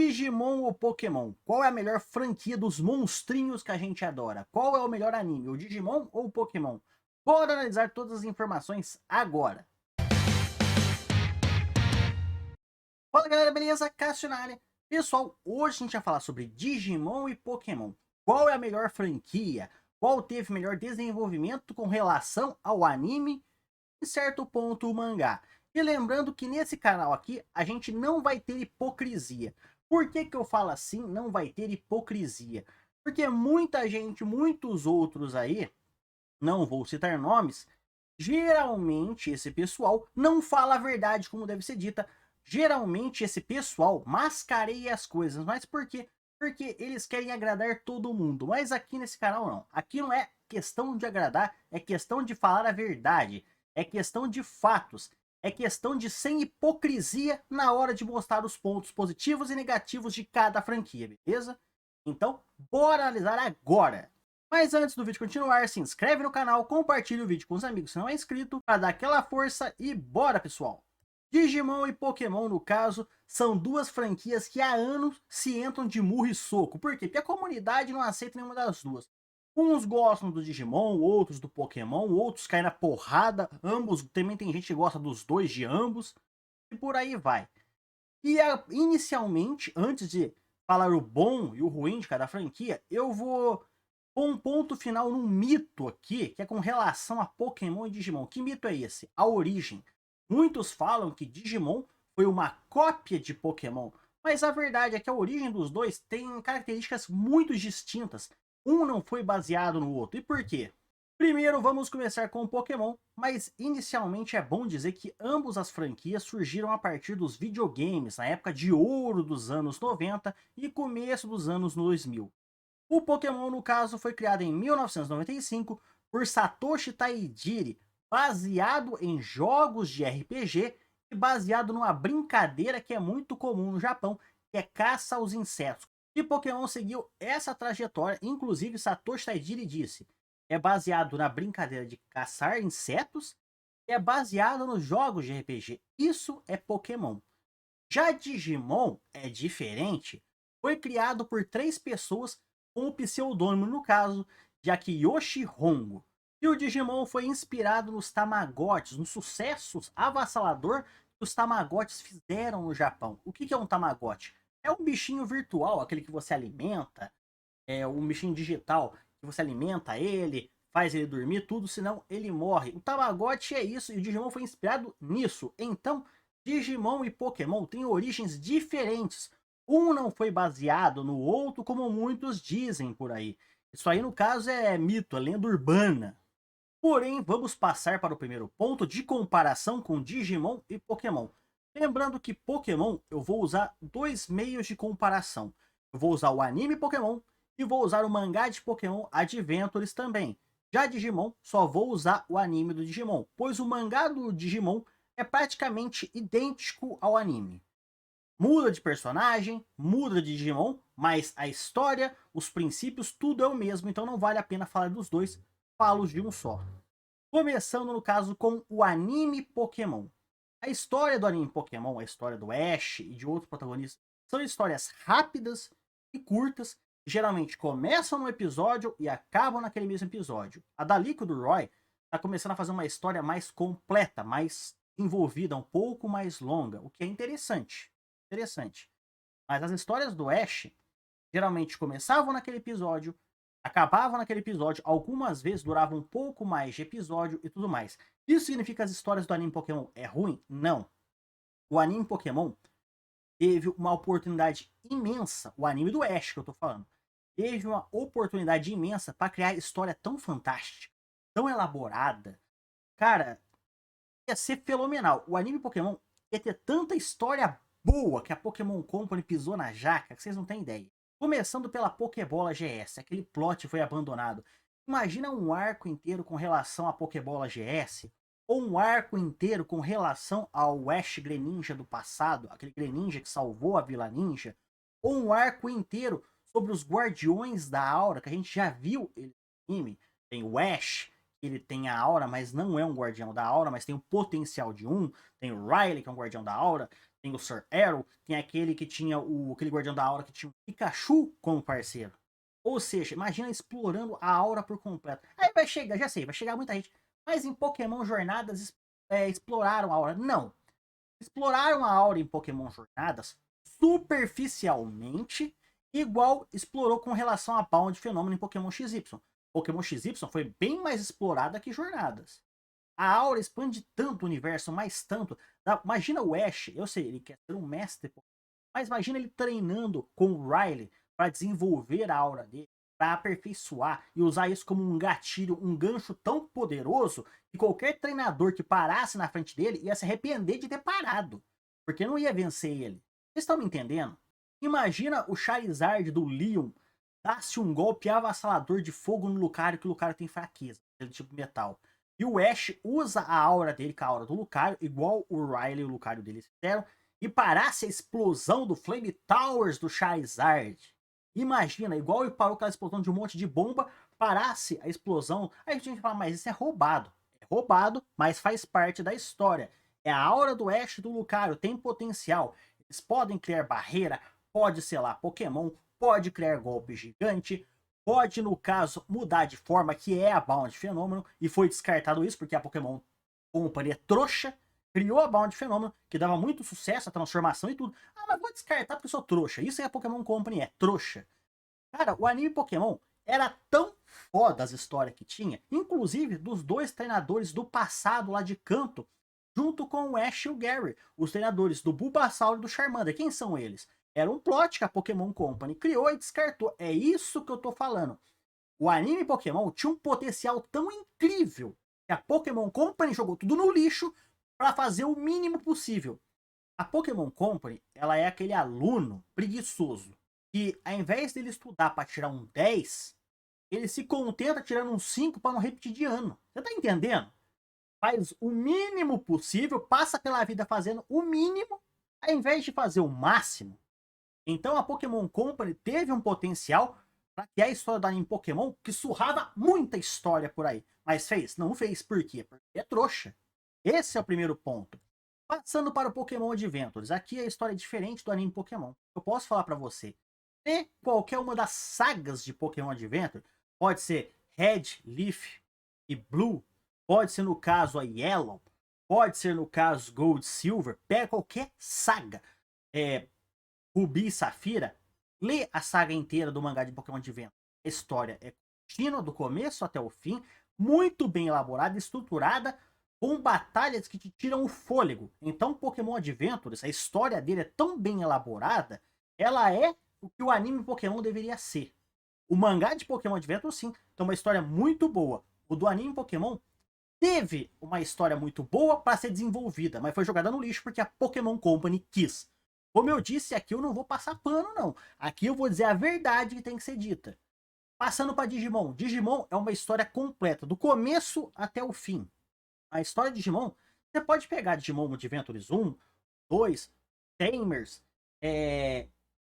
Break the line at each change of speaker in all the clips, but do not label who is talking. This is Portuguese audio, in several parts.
Digimon ou Pokémon? Qual é a melhor franquia dos monstrinhos que a gente adora? Qual é o melhor anime, o Digimon ou o Pokémon? Bora analisar todas as informações agora. Fala galera, beleza? Cássio na área. Pessoal, hoje a gente vai falar sobre Digimon e Pokémon. Qual é a melhor franquia? Qual teve melhor desenvolvimento com relação ao anime e certo ponto o mangá? E lembrando que nesse canal aqui a gente não vai ter hipocrisia. Por que que eu falo assim, não vai ter hipocrisia? Porque muita gente, muitos outros aí, não vou citar nomes, geralmente esse pessoal não fala a verdade como deve ser dita. Geralmente esse pessoal mascareia as coisas, mas por quê? Porque eles querem agradar todo mundo. Mas aqui nesse canal não. Aqui não é questão de agradar, é questão de falar a verdade. É questão de fatos. É questão de sem hipocrisia na hora de mostrar os pontos positivos e negativos de cada franquia, beleza? Então, bora analisar agora. Mas antes do vídeo continuar, se inscreve no canal, compartilha o vídeo com os amigos se não é inscrito, para dar aquela força e bora pessoal! Digimon e Pokémon, no caso, são duas franquias que há anos se entram de murro e soco. Por quê? Porque a comunidade não aceita nenhuma das duas. Uns gostam do Digimon, outros do Pokémon, outros caem na porrada, ambos, também tem gente que gosta dos dois de ambos, e por aí vai. E inicialmente, antes de falar o bom e o ruim de cada franquia, eu vou pôr um ponto final num mito aqui, que é com relação a Pokémon e Digimon. Que mito é esse? A origem. Muitos falam que Digimon foi uma cópia de Pokémon, mas a verdade é que a origem dos dois tem características muito distintas. Um não foi baseado no outro. E por quê? Primeiro vamos começar com o Pokémon, mas inicialmente é bom dizer que ambas as franquias surgiram a partir dos videogames, na época de ouro dos anos 90 e começo dos anos 2000. O Pokémon, no caso, foi criado em 1995 por Satoshi Tajiri, baseado em jogos de RPG e baseado numa brincadeira que é muito comum no Japão, que é caça aos insetos. E Pokémon seguiu essa trajetória, inclusive Satoshi Tajiri disse, é baseado na brincadeira de caçar insetos e é baseado nos jogos de RPG. Isso é Pokémon. Já Digimon é diferente, foi criado por 3 pessoas com o pseudônimo, no caso, de Akiyoshi Hongo. E o Digimon foi inspirado nos Tamagotchis, nos sucessos avassalador que os Tamagotchis fizeram no Japão. O que é um Tamagotchi? É um bichinho virtual, aquele que você alimenta, é um bichinho digital, que você alimenta ele, faz ele dormir, tudo, senão ele morre. O Tamagotchi é isso, e o Digimon foi inspirado nisso. Então, Digimon e Pokémon têm origens diferentes. Um não foi baseado no outro, como muitos dizem por aí. Isso aí, no caso, é mito, é lenda urbana. Porém, vamos passar para o primeiro ponto de comparação com Digimon e Pokémon. Lembrando que Pokémon eu vou usar dois meios de comparação. Eu vou usar o anime Pokémon e vou usar o mangá de Pokémon Adventures também. Já Digimon, só vou usar o anime do Digimon, pois o mangá do Digimon é praticamente idêntico ao anime. Muda de personagem, muda de Digimon, mas a história, os princípios, tudo é o mesmo, então não vale a pena falar dos dois, falo de um só. Começando no caso com o anime Pokémon. A história do anime Pokémon, a história do Ash e de outros protagonistas, são histórias rápidas e curtas, que geralmente começam no episódio e acabam naquele mesmo episódio. A da Lico do Roy está começando a fazer uma história mais completa, mais envolvida, um pouco mais longa, o que é interessante. Interessante. Mas as histórias do Ash geralmente começavam naquele episódio, acabavam naquele episódio, algumas vezes duravam um pouco mais de episódio e tudo mais. Isso significa que as histórias do anime Pokémon é ruim? Não. O anime Pokémon teve uma oportunidade imensa, o anime do Ash que eu tô falando, teve uma oportunidade imensa para criar história tão fantástica, tão elaborada. Cara, ia ser fenomenal. O anime Pokémon ia ter tanta história boa que a Pokémon Company pisou na jaca que vocês não têm ideia. Começando pela Pokébola GS, aquele plot foi abandonado. Imagina um arco inteiro com relação à Pokébola GS, ou um arco inteiro com relação ao Ash Greninja do passado, aquele Greninja que salvou a Vila Ninja, ou um arco inteiro sobre os Guardiões da Aura, que a gente já viu ele no anime. Tem o Ash, ele tem a aura, mas não é um guardião da aura, mas tem o potencial de um. Tem o Riley, que é um guardião da aura. tem o Sir Arrow, tem aquele que tinha aquele Guardião da Aura que tinha o Pikachu como parceiro. Ou seja, imagina explorando a aura por completo. Aí vai chegar, já sei, vai chegar muita gente. Mas em Pokémon Jornadas exploraram a aura. Não. Exploraram a aura em Pokémon Jornadas superficialmente, igual explorou com relação a Bound Fenômeno em Pokémon XY. Pokémon XY foi bem mais explorada que Jornadas. A aura expande tanto o universo, mais tanto. Imagina o Ash, eu sei, ele quer ser um mestre, mas imagina ele treinando com o Riley para desenvolver a aura dele, para aperfeiçoar e usar isso como um gatilho, um gancho tão poderoso que qualquer treinador que parasse na frente dele ia se arrepender de ter parado, porque não ia vencer ele. Vocês estão me entendendo? Imagina o Charizard do Leon dar-se um golpe avassalador de fogo no Lucario, que o Lucario tem fraqueza, aquele tipo metal. E o Ash usa a aura dele, com a aura do Lucario, igual o Riley e o Lucario dele fizeram, e parasse a explosão do Flame Towers do Charizard. Imagina, igual ele parou aquela explosão de um monte de bomba, parasse a explosão. Aí a gente fala, mas isso é roubado. É roubado, mas faz parte da história. É a aura do Ash e do Lucario, tem potencial. Eles podem criar barreira, pode selar Pokémon, pode criar golpe gigante, pode, no caso, mudar de forma, que é a Bound Fenômeno, e foi descartado isso porque a Pokémon Company é trouxa, criou a Bound Fenômeno, que dava muito sucesso, a transformação e tudo. Ah, mas vou descartar porque eu sou trouxa. Isso é a Pokémon Company, é trouxa. Cara, o anime Pokémon era tão foda as histórias que tinha, inclusive dos dois treinadores do passado lá de Kanto, junto com o Ash e o Gary, os treinadores do Bulbasaur e do Charmander. Quem são eles? Era um plot que a Pokémon Company criou e descartou. É isso que eu tô falando. O anime Pokémon tinha um potencial tão incrível que a Pokémon Company jogou tudo no lixo para fazer o mínimo possível. A Pokémon Company, ela é aquele aluno preguiçoso que, ao invés dele estudar para tirar um 10, ele se contenta tirando um 5 para não repetir de ano. Você tá entendendo? Faz o mínimo possível, passa pela vida fazendo o mínimo, ao invés de fazer o máximo. Então a Pokémon Company teve um potencial para criar a história do anime Pokémon que surrava muita história por aí. Mas fez? Não fez. Por quê? Porque é trouxa. Esse é o primeiro ponto. Passando para o Pokémon Adventures. Aqui a história é diferente do anime Pokémon. Eu posso falar para você. E qualquer uma das sagas de Pokémon Adventure, pode ser Red, Leaf e Blue, pode ser no caso a Yellow, pode ser no caso Gold, Silver, pega qualquer saga. Rubi e Safira, lê a saga inteira do mangá de Pokémon Adventure. A história é contínua, do começo até o fim, muito bem elaborada, estruturada, com batalhas que te tiram o fôlego. Então, Pokémon Adventures, a história dele é tão bem elaborada, ela é o que o anime Pokémon deveria ser. O mangá de Pokémon Adventure, sim, tem uma história muito boa. O do anime Pokémon teve uma história muito boa para ser desenvolvida, mas foi jogada no lixo porque a Pokémon Company quis. Como eu disse, aqui eu não vou passar pano, não. Aqui eu vou dizer a verdade que tem que ser dita. Passando para Digimon. Digimon é uma história completa, do começo até o fim. A história de Digimon, você pode pegar Digimon Adventures 1, 2, Tamers,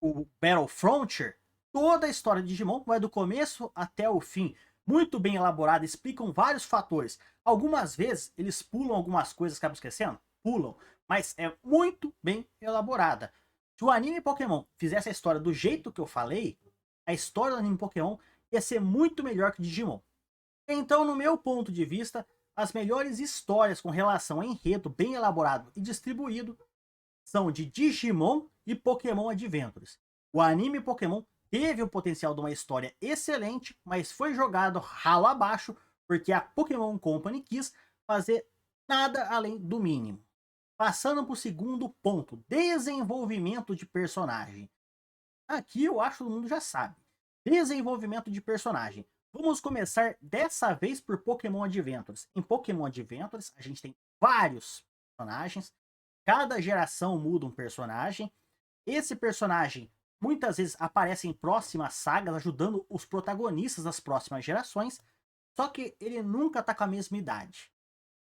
o Battle Frontier, toda a história de Digimon vai do começo até o fim. Muito bem elaborada, explicam vários fatores. Algumas vezes eles pulam algumas coisas, acabam esquecendo? Pulam, mas é muito bem elaborada. Se o anime Pokémon fizesse a história do jeito que eu falei, a história do anime Pokémon ia ser muito melhor que Digimon. Então, no meu ponto de vista, as melhores histórias com relação a enredo bem elaborado e distribuído são de Digimon e Pokémon Adventures. O anime Pokémon teve o potencial de uma história excelente, mas foi jogado ralo abaixo porque a Pokémon Company quis fazer nada além do mínimo. Passando para o segundo ponto, desenvolvimento de personagem. Aqui eu acho que todo mundo já sabe. Desenvolvimento de personagem. Vamos começar dessa vez por Pokémon Adventures. Em Pokémon Adventures a gente tem vários personagens. Cada geração muda um personagem. Esse personagem muitas vezes aparece em próximas sagas, ajudando os protagonistas das próximas gerações. Só que ele nunca está com a mesma idade.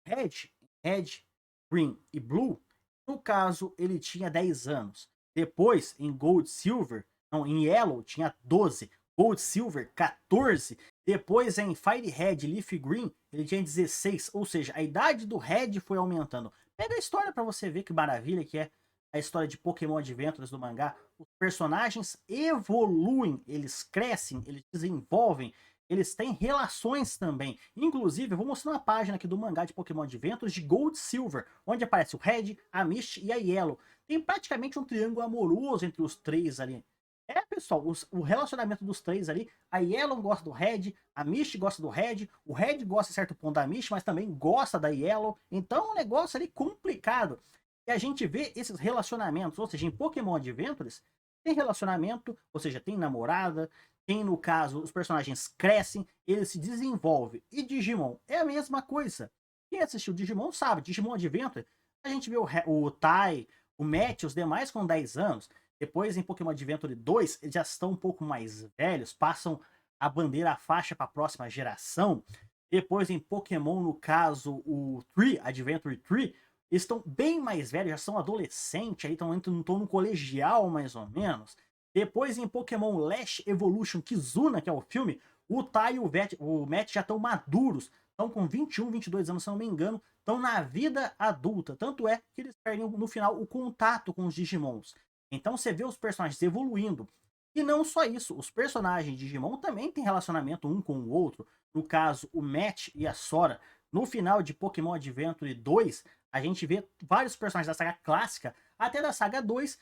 Red, Green e Blue, no caso, ele tinha 10 anos. Depois, em Gold Silver, não, em Yellow, tinha 12. Gold Silver, 14. Depois, em Fire Red, Leaf Green, ele tinha 16. Ou seja, a idade do Red foi aumentando. Pega a história para você ver que maravilha que é. a história de Pokémon Adventures do mangá, os personagens evoluem, eles crescem, eles desenvolvem, eles têm relações também. Inclusive, eu vou mostrar uma página aqui do mangá de Pokémon Adventures de Gold e Silver, onde aparece o Red, a Misty e a Yellow. Tem praticamente um triângulo amoroso entre os três ali. É, pessoal, o relacionamento dos três ali, a Yellow gosta do Red, a Misty gosta do Red, o Red gosta de certo ponto da Misty, mas também gosta da Yellow. Então é um negócio ali complicado. E a gente vê esses relacionamentos, ou seja, em Pokémon Adventures, tem relacionamento, ou seja, tem namorada, tem, no caso, os personagens crescem, eles se desenvolvem. E Digimon é a mesma coisa. Quem assistiu Digimon sabe, Digimon Adventure, a gente vê o Tai, o Matt e os demais com 10 anos. Depois, em Pokémon Adventure 2, eles já estão um pouco mais velhos, passam a bandeira, a faixa para a próxima geração. Depois, em Pokémon, no caso, o Tree, Adventure 3, eles estão bem mais velhos, já são adolescentes, estão no colegial, mais ou menos. Depois, em Pokémon Lash Evolution Kizuna, que é o filme, o Tai e o Matt já estão maduros, estão com 21, 22 anos, se não me engano, estão na vida adulta. Tanto é que eles perdem, no final, o contato com os Digimons. Então você vê os personagens evoluindo. E não só isso, os personagens de Digimon também têm relacionamento um com o outro. No caso, o Matt e a Sora. No final de Pokémon Adventure 2, a gente vê vários personagens da saga clássica, até da saga 2,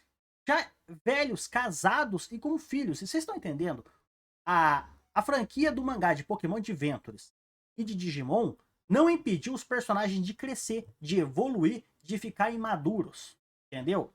já velhos, casados e com filhos. E vocês estão entendendo? A franquia do mangá de Pokémon Adventures e de Digimon não impediu os personagens de crescer, de evoluir, de ficarem maduros. Entendeu?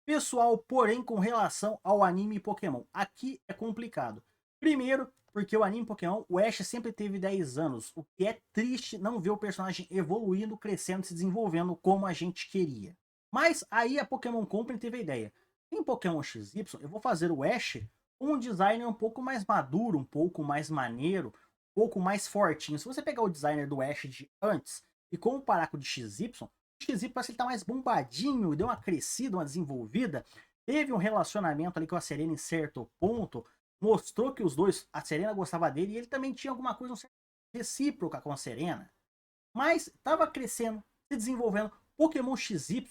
Pessoal, porém, com relação ao anime Pokémon, aqui é complicado. Primeiro, porque o anime Pokémon, o Ash sempre teve 10 anos, o que é triste não ver o personagem evoluindo, crescendo, se desenvolvendo como a gente queria. Mas aí a Pokémon Company teve a ideia. Em Pokémon XY, eu vou fazer o Ash com um designer um pouco mais maduro, um pouco mais maneiro, um pouco mais fortinho. Se você pegar o designer do Ash de antes e comparar com o de XY, XY parece que ele tá mais bombadinho, deu uma crescida, uma desenvolvida. Teve um relacionamento ali com a Serena em certo ponto. Mostrou que os dois, a Serena gostava dele e ele também tinha alguma coisa recíproca com a Serena. Mas tava crescendo, se desenvolvendo. Pokémon XY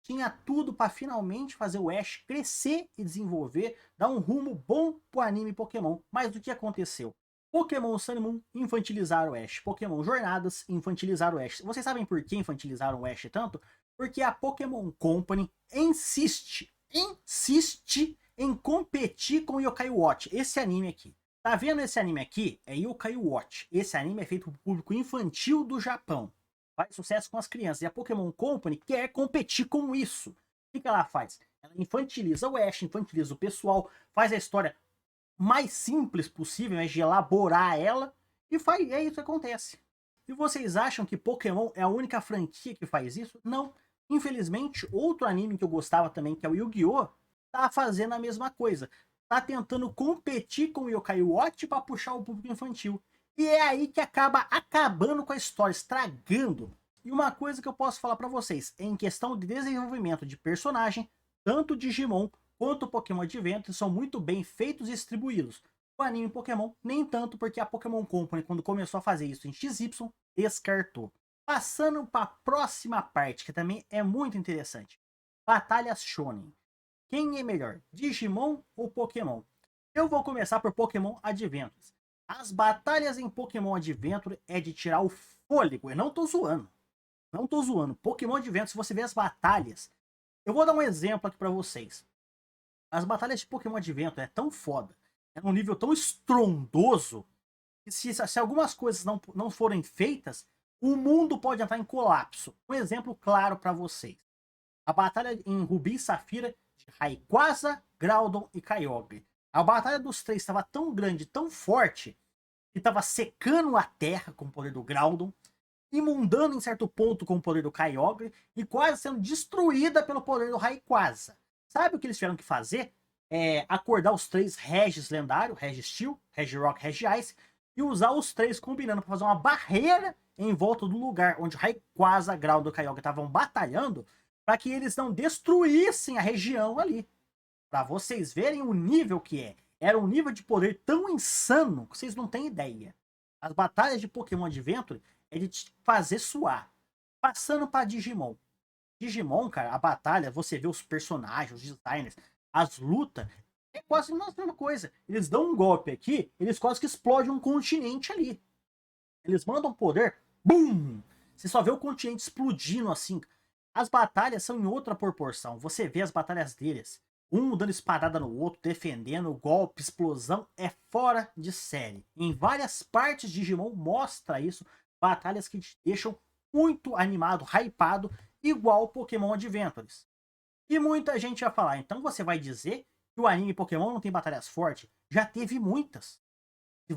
tinha tudo para finalmente fazer o Ash crescer e desenvolver, dar um rumo bom pro anime Pokémon. Mas o que aconteceu? Pokémon Sun e Moon infantilizaram o Ash. Pokémon Jornadas infantilizaram o Ash. Vocês sabem por que infantilizaram o Ash tanto? Porque a Pokémon Company insiste em competir com o Yokai Watch. Esse anime aqui. Tá vendo esse anime aqui? É Yokai Watch. Esse anime é feito pro público infantil do Japão. Faz sucesso com as crianças. E a Pokémon Company quer competir com isso. O que ela faz? Ela infantiliza o Ash, infantiliza o pessoal, faz a história mais simples possível, né, de elaborar ela, e é isso que acontece. E vocês acham que Pokémon é a única franquia que faz isso? Não. Infelizmente, outro anime que eu gostava também, que é o Yu-Gi-Oh!, tá fazendo a mesma coisa. Tá tentando competir com o Yokai Watch para puxar o público infantil. E é aí que acaba acabando com a história, estragando. E uma coisa que eu posso falar para vocês, em questão de desenvolvimento de personagem, tanto Digimon quanto Pokémon Adventure são muito bem feitos e distribuídos. O anime Pokémon, nem tanto, porque a Pokémon Company, quando começou a fazer isso em XY, descartou. Passando para a próxima parte, que também é muito interessante. Batalhas Shonen. Quem é melhor, Digimon ou Pokémon? Eu vou começar por Pokémon Adventures. As batalhas em Pokémon Adventure é de tirar o fôlego. Eu não tô zoando. Não tô zoando. Pokémon Adventure, se você ver as batalhas... Eu vou dar um exemplo aqui para vocês. As batalhas de Pokémon Adventure é tão foda, é num nível tão estrondoso, que se algumas coisas não forem feitas, o mundo pode entrar em colapso. Um exemplo claro para vocês. A batalha em Rubi e Safira de Rayquaza, Groudon e Kyogre. A batalha dos três estava tão grande, tão forte, que estava secando a terra com o poder do Groudon, imundando em certo ponto com o poder do Kyogre e quase sendo destruída pelo poder do Rayquaza. Sabe o que eles tiveram que fazer? Acordar os três Regis lendário, Registeel, Regirock, Regice, e usar os três combinando para fazer uma barreira em volta do lugar onde Rayquaza, Groudon e Kyogre estavam batalhando, para que eles não destruíssem a região ali. Para vocês verem o nível que é. Era um nível de poder tão insano que vocês não têm ideia. As batalhas de Pokémon Adventure é de te fazer suar. Passando para Digimon. Digimon, cara, a batalha, você vê os personagens, os designers, as lutas, é quase a mesma coisa. Eles dão um golpe aqui, eles quase que explodem um continente ali. Eles mandam poder, BUM! Você só vê o continente explodindo assim. As batalhas são em outra proporção. Você vê as batalhas deles, um dando espadada no outro, defendendo, golpe, explosão, é fora de série. Em várias partes de Digimon mostra isso, batalhas que te deixam muito animado, hypado, igual Pokémon Adventures. E muita gente vai falar, então você vai dizer que o anime Pokémon não tem batalhas fortes? Já teve muitas. Se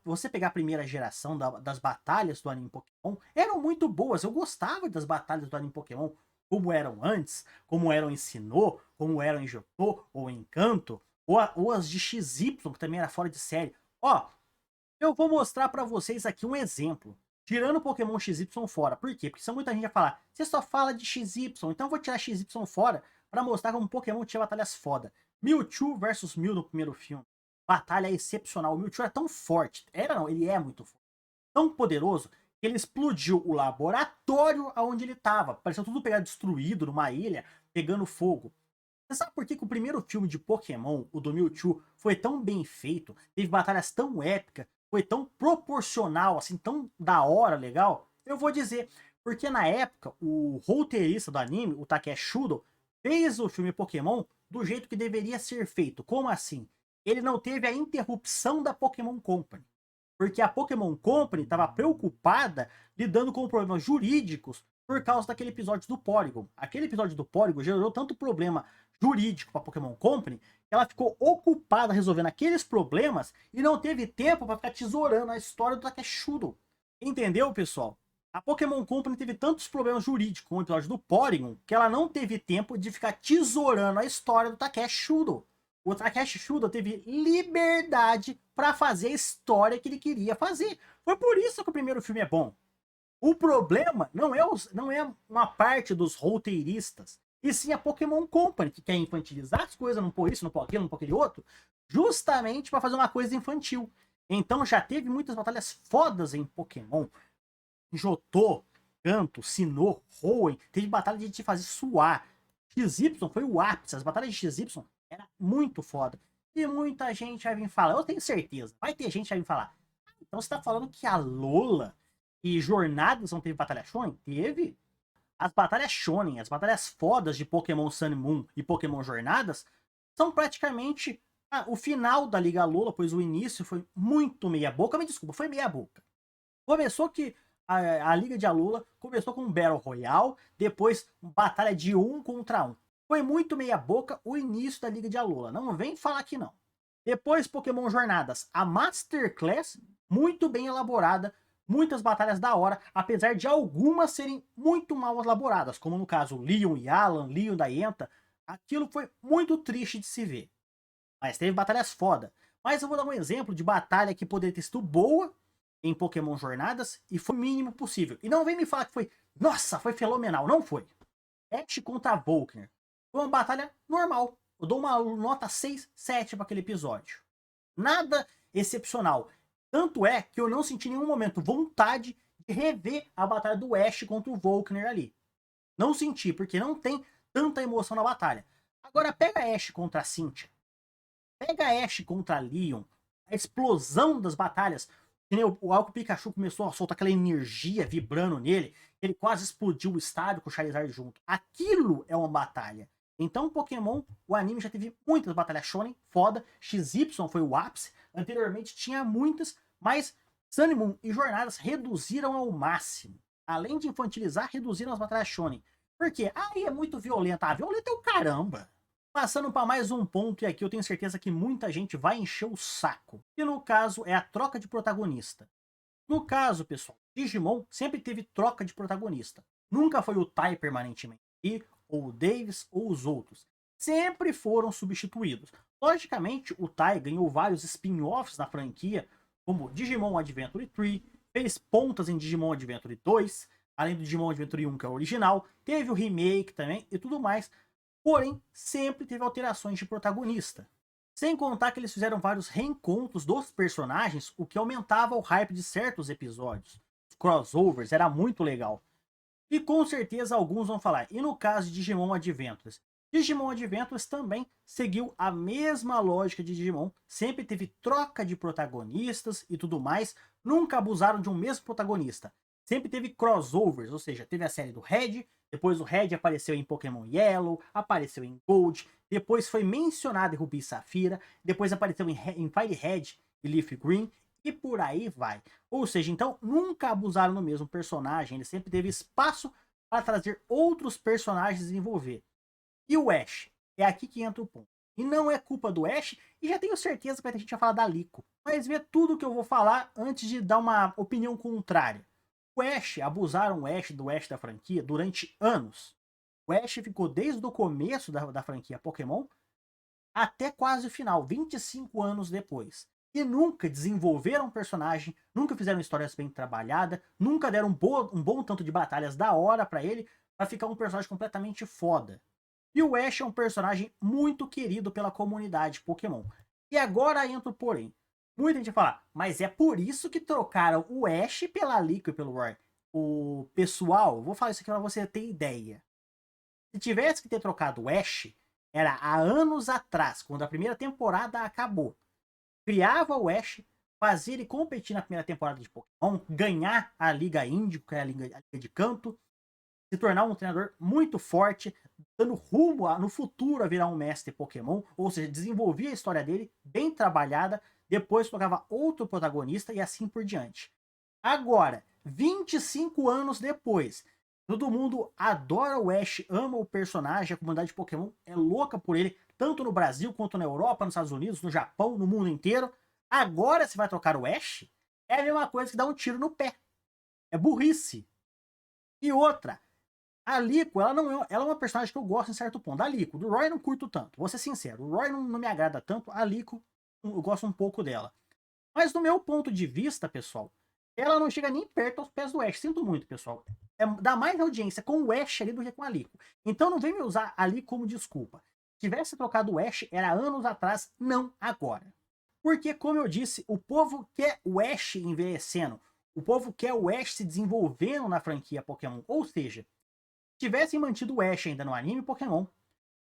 você pegar a primeira geração das batalhas do anime Pokémon, eram muito boas. Eu gostava das batalhas do anime Pokémon, como eram antes, como eram em Sinnoh, como eram em Johto ou em Kanto, ou as de XY, que também era fora de série. Ó, eu vou mostrar pra vocês aqui um exemplo. Tirando o Pokémon XY fora. Por quê? Porque senão muita gente vai falar, você só fala de XY, então eu vou tirar XY fora pra mostrar como o Pokémon tinha batalhas foda. Mewtwo versus Mew no primeiro filme. Batalha excepcional. O Mewtwo era tão forte. Era não, ele é muito forte. Tão poderoso que ele explodiu o laboratório aonde ele tava. Parecia tudo pegar destruído numa ilha, pegando fogo. Você sabe por que, que o primeiro filme de Pokémon, o do Mewtwo, foi tão bem feito, teve batalhas tão épicas, foi tão proporcional, assim, tão da hora, legal? Eu vou dizer, porque na época, o roteirista do anime, o Takeshi Shudo, fez o filme Pokémon do jeito que deveria ser feito. Como assim? Ele não teve a interrupção da Pokémon Company. Porque a Pokémon Company estava preocupada lidando com problemas jurídicos por causa daquele episódio do Porygon. Aquele episódio do Porygon gerou tanto problema jurídico para a Pokémon Company que ela ficou ocupada resolvendo aqueles problemas e não teve tempo para ficar tesourando a história do Takeshi Shudo. Entendeu, pessoal? A Pokémon Company teve tantos problemas jurídicos com o episódio do Porygon que ela não teve tempo de ficar tesourando a história do Takeshi Shudo. O Takeshi Shuda teve liberdade para fazer a história que ele queria fazer. Foi por isso que o primeiro filme é bom. O problema não é uma parte dos roteiristas, e sim a Pokémon Company, que quer infantilizar as coisas, não pôr isso, não pôr aquilo, não pôr aquele outro, justamente para fazer uma coisa infantil. Então já teve muitas batalhas fodas em Pokémon. Jotô, Kanto, Sinnoh, Hoenn, teve batalha de te fazer suar. XY foi o ápice, as batalhas de XY era muito foda. E muita gente vai vir falar, eu tenho certeza, vai ter gente que vai vir falar. Então você tá falando que a Lola e Jornadas não teve batalha Shonen? Teve. As batalhas Shonen, as batalhas fodas de Pokémon Sun e Moon e Pokémon Jornadas são praticamente o final da Liga Lola, pois o início foi muito meia boca, me desculpa, foi meia boca. Começou que a Liga de Alola começou com um Battle Royale, depois batalha de 1 contra 1. Foi muito meia boca o início da Liga de Alola, não vem falar que não. Depois Pokémon Jornadas, a Masterclass, muito bem elaborada, muitas batalhas da hora, apesar de algumas serem muito mal elaboradas, como no caso Leon e Alan, Leon da Yenta, aquilo foi muito triste de se ver. Mas teve batalhas foda. Mas eu vou dar um exemplo de batalha que poderia ter sido boa em Pokémon Jornadas e foi o mínimo possível. E não vem me falar que foi, nossa, foi fenomenal. Não foi. Ash contra Volkner. Foi uma batalha normal. Eu dou uma nota 6, 7 para aquele episódio. Nada excepcional. Tanto é que eu não senti em nenhum momento vontade de rever a batalha do Ash contra o Volkner ali. Não senti, porque não tem tanta emoção na batalha. Agora pega Ash contra a Cynthia. Pega Ash contra Leon. A explosão das batalhas. O Alco Pikachu começou a soltar aquela energia vibrando nele. Ele quase explodiu o estádio com o Charizard junto. Aquilo é uma batalha. Então, Pokémon, o anime já teve muitas batalhas shonen, foda. XY foi o ápice. Anteriormente tinha muitas, mas Sun Moon e Jornadas reduziram ao máximo. Além de infantilizar, reduziram as batalhas shonen. Por quê? Aí é muito violenta. Ah, violenta é o caramba. Passando para mais um ponto, e aqui eu tenho certeza que muita gente vai encher o saco. E no caso é a troca de protagonista. No caso, pessoal, Digimon sempre teve troca de protagonista. Nunca foi o Tai permanentemente, ou o Davis, ou os outros. Sempre foram substituídos. Logicamente, o Tai ganhou vários spin-offs na franquia, como Digimon Adventure 3, fez pontas em Digimon Adventure 2, além do Digimon Adventure 1, que é o original, teve o remake também e tudo mais. Porém, sempre teve alterações de protagonista. Sem contar que eles fizeram vários reencontros dos personagens, o que aumentava o hype de certos episódios. Os crossovers, era muito legal. E com certeza alguns vão falar, e no caso de Digimon Adventures? Digimon Adventures também seguiu a mesma lógica de Digimon, sempre teve troca de protagonistas e tudo mais, nunca abusaram de um mesmo protagonista. Sempre teve crossovers, ou seja, teve a série do Red, depois o Red apareceu em Pokémon Yellow, apareceu em Gold, depois foi mencionado em Ruby e Safira, depois apareceu em Fire Red e Leaf Green, e por aí vai. Ou seja, então nunca abusaram no mesmo personagem, ele sempre teve espaço para trazer outros personagens e desenvolver. E o Ash? É aqui que entra o ponto. E não é culpa do Ash, e já tenho certeza que vai ter gente a falar da Lico. Mas vê tudo que eu vou falar antes de dar uma opinião contrária. O Ash, abusaram o Ash do Ash da franquia durante anos. O Ash ficou desde o começo da franquia Pokémon até quase o final, 25 anos depois. E nunca desenvolveram um personagem, nunca fizeram histórias bem trabalhadas, nunca deram um bom tanto de batalhas da hora pra ele, pra ficar um personagem completamente foda. E o Ash é um personagem muito querido pela comunidade Pokémon. E agora entra o porém. Muita gente fala, mas é por isso que trocaram o Ash pela Lico e pelo Roy. O pessoal, vou falar isso aqui pra você ter ideia. Se tivesse que ter trocado o Ash, era há anos atrás, quando a primeira temporada acabou. Criava o Ash, fazia ele competir na primeira temporada de Pokémon, ganhar a Liga Índico, que é a Liga de Canto, se tornar um treinador muito forte, dando rumo no futuro a virar um mestre Pokémon, ou seja, desenvolvia a história dele bem trabalhada, depois colocava outro protagonista e assim por diante. Agora, 25 anos depois, todo mundo adora o Ash, ama o personagem, a comunidade de Pokémon é louca por ele, tanto no Brasil quanto na Europa, nos Estados Unidos, no Japão, no mundo inteiro. Agora você vai trocar o Ash? É a mesma coisa que dar um tiro no pé. É burrice. E outra, a Lico, ela é uma personagem que eu gosto em certo ponto. A Lico, do Roy eu não curto tanto, vou ser sincero. O Roy não me agrada tanto, a Lico eu gosto um pouco dela. Mas do meu ponto de vista, pessoal, ela não chega nem perto aos pés do Ash. Sinto muito, pessoal. Dá mais audiência com o Ash ali do que com a Lico. Então não vem me usar ali como desculpa. Se tivesse trocado o Ash, era anos atrás, não agora. Porque, como eu disse, o povo quer o Ash envelhecendo. O povo quer o Ash se desenvolvendo na franquia Pokémon. Ou seja, tivessem mantido o Ash ainda no anime Pokémon,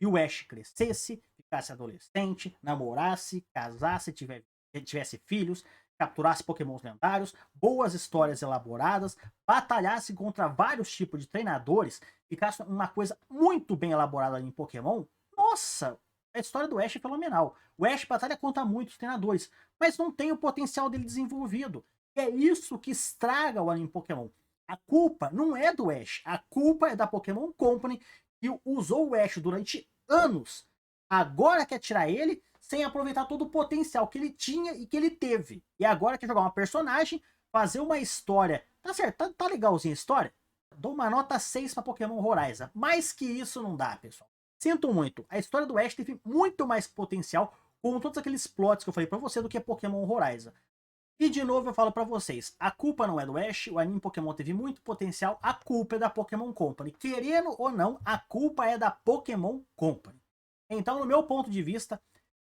e o Ash crescesse, ficasse adolescente, namorasse, casasse, tivesse filhos, capturasse pokémons lendários, boas histórias elaboradas, batalhasse contra vários tipos de treinadores, ficasse uma coisa muito bem elaborada em Pokémon, nossa, a história do Ash é fenomenal. O Ash batalha contra muitos treinadores, mas não tem o potencial dele desenvolvido. E é isso que estraga o anime Pokémon. A culpa não é do Ash, a culpa é da Pokémon Company, que usou o Ash durante anos. Agora quer tirar ele sem aproveitar todo o potencial que ele tinha e que ele teve. E agora quer jogar uma personagem, fazer uma história. Tá certo, tá legalzinha a história? Dou uma nota 6 para Pokémon Horizon. Mais que isso não dá, pessoal. Sinto muito. A história do Ash teve muito mais potencial com todos aqueles plots que eu falei para você do que Pokémon Horizon. E de novo eu falo pra vocês, a culpa não é do Ash, o anime Pokémon teve muito potencial, a culpa é da Pokémon Company. Querendo ou não, a culpa é da Pokémon Company. Então, no meu ponto de vista,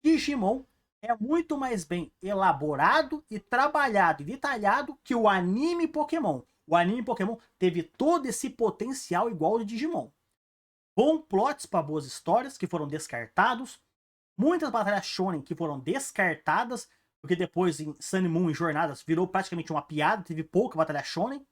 Digimon é muito mais bem elaborado e trabalhado e detalhado que o anime Pokémon. O anime Pokémon teve todo esse potencial igual ao de Digimon. Bom plots para boas histórias que foram descartados, muitas batalhas shonen que foram descartadas, porque depois em Sun e Moon, em Jornadas, virou praticamente uma piada, teve pouca batalha shonen.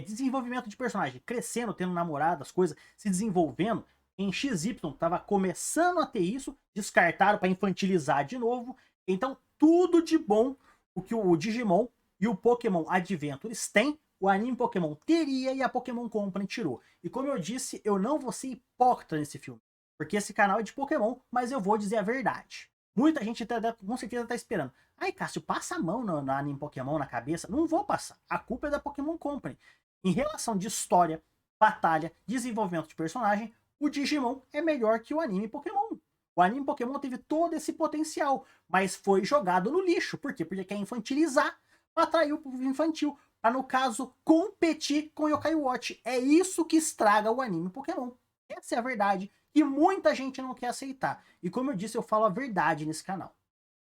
Desenvolvimento de personagem, crescendo, tendo namorado, as coisas, se desenvolvendo. Em XY tava começando a ter isso, descartaram para infantilizar de novo. Então, tudo de bom o que o Digimon e o Pokémon Adventures têm, o anime Pokémon teria e a Pokémon Company tirou. E como eu disse, eu não vou ser hipócrita nesse filme, porque esse canal é de Pokémon, mas eu vou dizer a verdade. Muita gente com certeza tá esperando. Ai, Cássio, passa a mão no anime Pokémon na cabeça. Não vou passar. A culpa é da Pokémon Company. Em relação de história, batalha, desenvolvimento de personagem, o Digimon é melhor que o anime Pokémon. O anime Pokémon teve todo esse potencial, mas foi jogado no lixo. Por quê? Porque quer infantilizar, para atrair o público infantil. Para, no caso, competir com Yokai Watch. É isso que estraga o anime Pokémon. Essa é a verdade. E muita gente não quer aceitar. E como eu disse, eu falo a verdade nesse canal.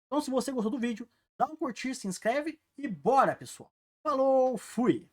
Então, se você gostou do vídeo, dá um curtir, se inscreve e bora, pessoal. Falou, fui!